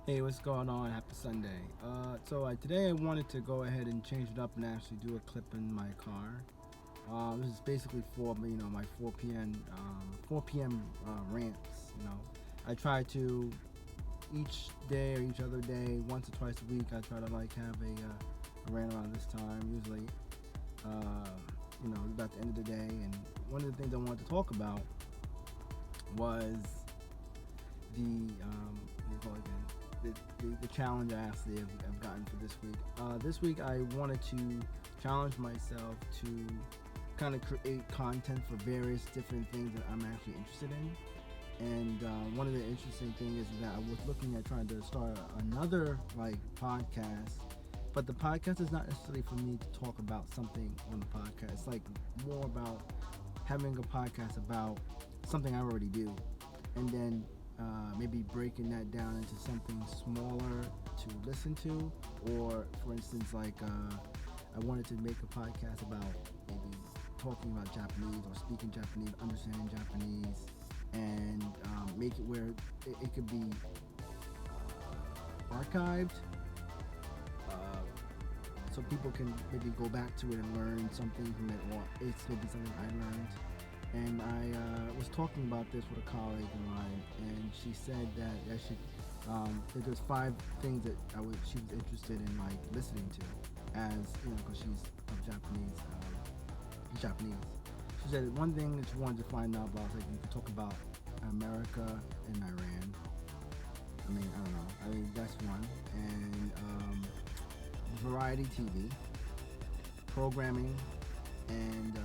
Hey, what's going on? Happy Sunday. Today I wanted to go ahead and change it up and actually do a clip in my car. This is basically for my 4 p.m. Rants. I try to each day or each other day, once or twice a week. I try to like have a rant around this time. Usually, uh, about the end of the day. And one of the things I wanted to talk about was what do you call it again? The challenge I actually have gotten for this week. This week I wanted to challenge myself to kind of create content for various different things that I'm actually interested in. And one of the interesting things is that I was looking at trying to start another like podcast, but the podcast is not necessarily for me to talk about something on the podcast. It's like more about having a podcast about something I already do, and then maybe breaking that down into something smaller to listen to. Or, for instance, I wanted to make a podcast about maybe talking about Japanese or speaking Japanese, understanding Japanese, and make it where it could be archived, uh, so people can maybe go back to it and learn something from it, or it's maybe something I learned. And I was talking about this with a colleague of mine, and she said that that there's 5 things that she was interested in like listening to, as because she's of Japanese. She said one thing that she wanted to find out about, like, you could talk about America and Iran. I mean, I don't know. I mean, that's one. And variety TV, programming, and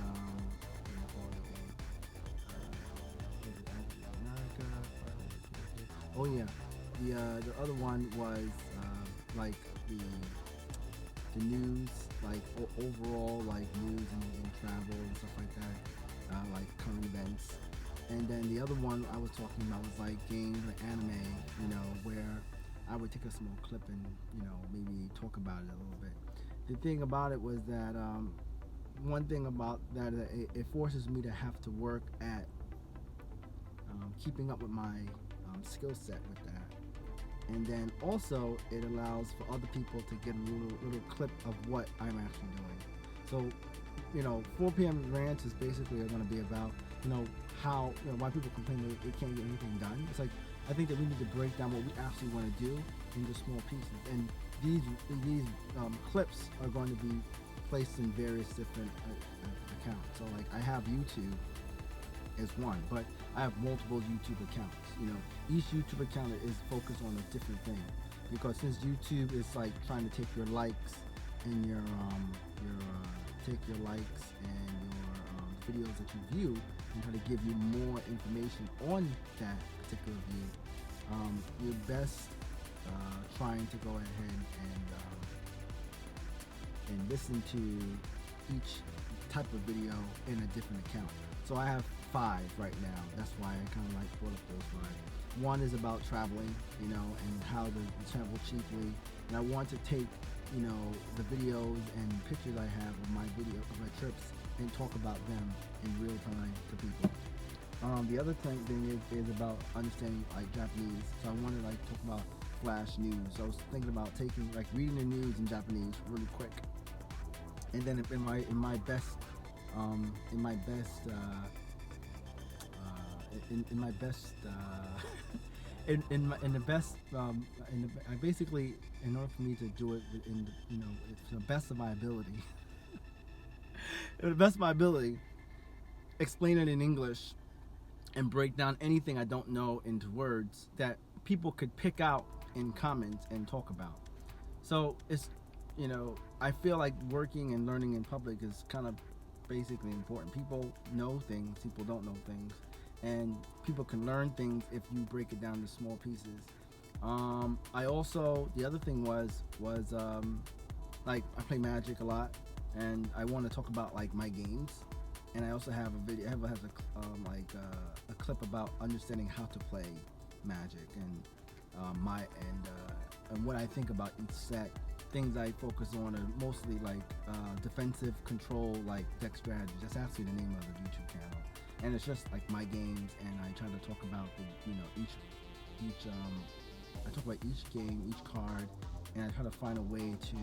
oh yeah, the other one was like the news, like overall like news and travel and stuff like that, like current events. And then the other one I was talking about was like games or anime, where I would take a small clip and maybe talk about it a little bit. The thing about it was that one thing about that, it forces me to have to work at keeping up with my skill set with that. And then also it allows for other people to get a little clip of what I'm actually doing. So 4 p.m. rants is basically going to be about how why people complain they can't get anything done. It's like I think that we need to break down what we actually want to do into small pieces, and these clips are going to be placed in various different accounts. So like I have YouTube as one, but I have multiple YouTube accounts. Each YouTube account is focused on a different thing, because since YouTube is like trying to take your likes and your take your likes and your videos that you view and try to give you more information on that particular view. You're best trying to go ahead and listen to each type of video in a different account. So I have 5 right now. That's why I kind of like brought up those 5. One is about traveling, and how to travel cheaply. And I want to take, the videos and pictures I have of my trips and talk about them in real time to people. The other thing is about understanding like Japanese. So I want to like talk about flash news. So I was thinking about reading the news in Japanese really quick, and then in my best in my best in my best in the best I basically, in order for me to do it in it's the best of my ability to the best of my ability, explain it in English and break down anything I don't know into words that people could pick out in comments and talk about. So it's, I feel like working and learning in public is kind of basically important. People know things, people don't know things, and people can learn things if you break it down to small pieces. I also, the other thing was like I play Magic a lot, and I want to talk about like my games. And I also have a video. I have a clip about understanding how to play Magic and and what I think about each set. Things I focus on are mostly like defensive control, like deck strategies. That's actually the name of the YouTube channel, and it's just like my games. And I try to talk about the each I talk about each game, each card, and I try to find a way to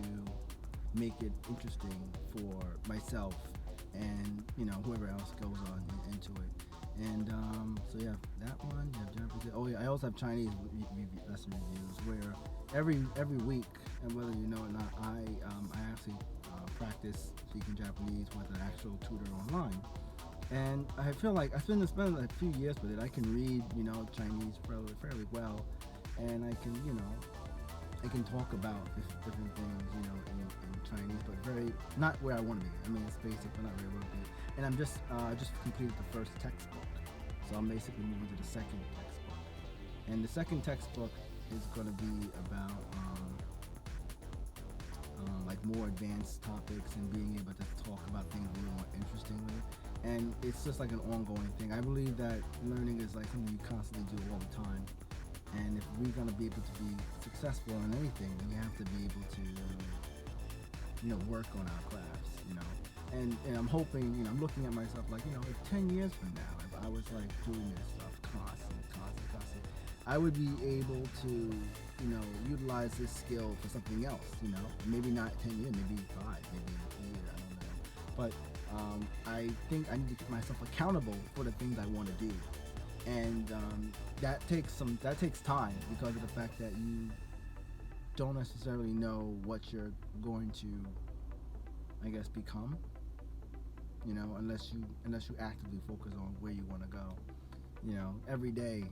make it interesting for myself and whoever else goes on into it. And so yeah, that one. You have Japanese. Oh yeah, I also have Chinese lesson reviews where every week, and whether you know it or not, I actually practice speaking Japanese with an actual tutor online. And I feel like I spend a few years with it. I can read Chinese fairly well, and I can talk about different things in Chinese, but very not where I want to be. I mean, it's basic, but not where I want to be. And I'm just completed the first textbook, so I'm basically moving to the second textbook. And the second textbook is going to be about like more advanced topics and being able to talk about things a little more interestingly. And it's just like an ongoing thing. I believe that learning is like something you constantly do all the time. And if we're going to be able to be successful in anything, then we have to be able to work on our crafts. And I'm hoping, I'm looking at myself like, if 10 years from now, if I was like doing this stuff constantly, I would be able to, utilize this skill for something else, maybe not 10 years, maybe 5, maybe a year, I don't know. But I think I need to keep myself accountable for the things I want to do. And that takes time because of the fact that you don't necessarily know what you're going to, I guess, become, unless you actively focus on where you want to go. Every day,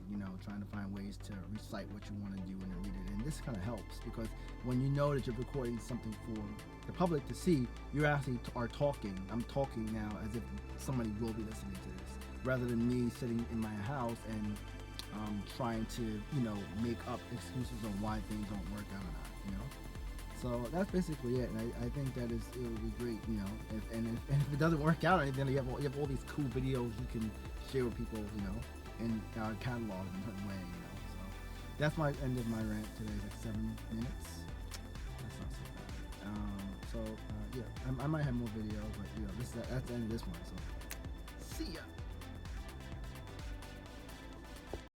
trying to find ways to recite what you want to do and then read it. And this kind of helps because when you know that you're recording something for the public to see, you actually are talking. I'm talking now as if somebody will be listening to this, rather than me sitting in my house and trying to, make up excuses on why things don't work out or not. So that's basically it, and I think that it would be great, if it doesn't work out or anything, you have all these cool videos you can share with people, in our catalog in a certain way, So that's my end of my rant today. It's like 7 minutes. That's not so bad. Yeah, I might have more videos, but that's the end of this one. So see ya.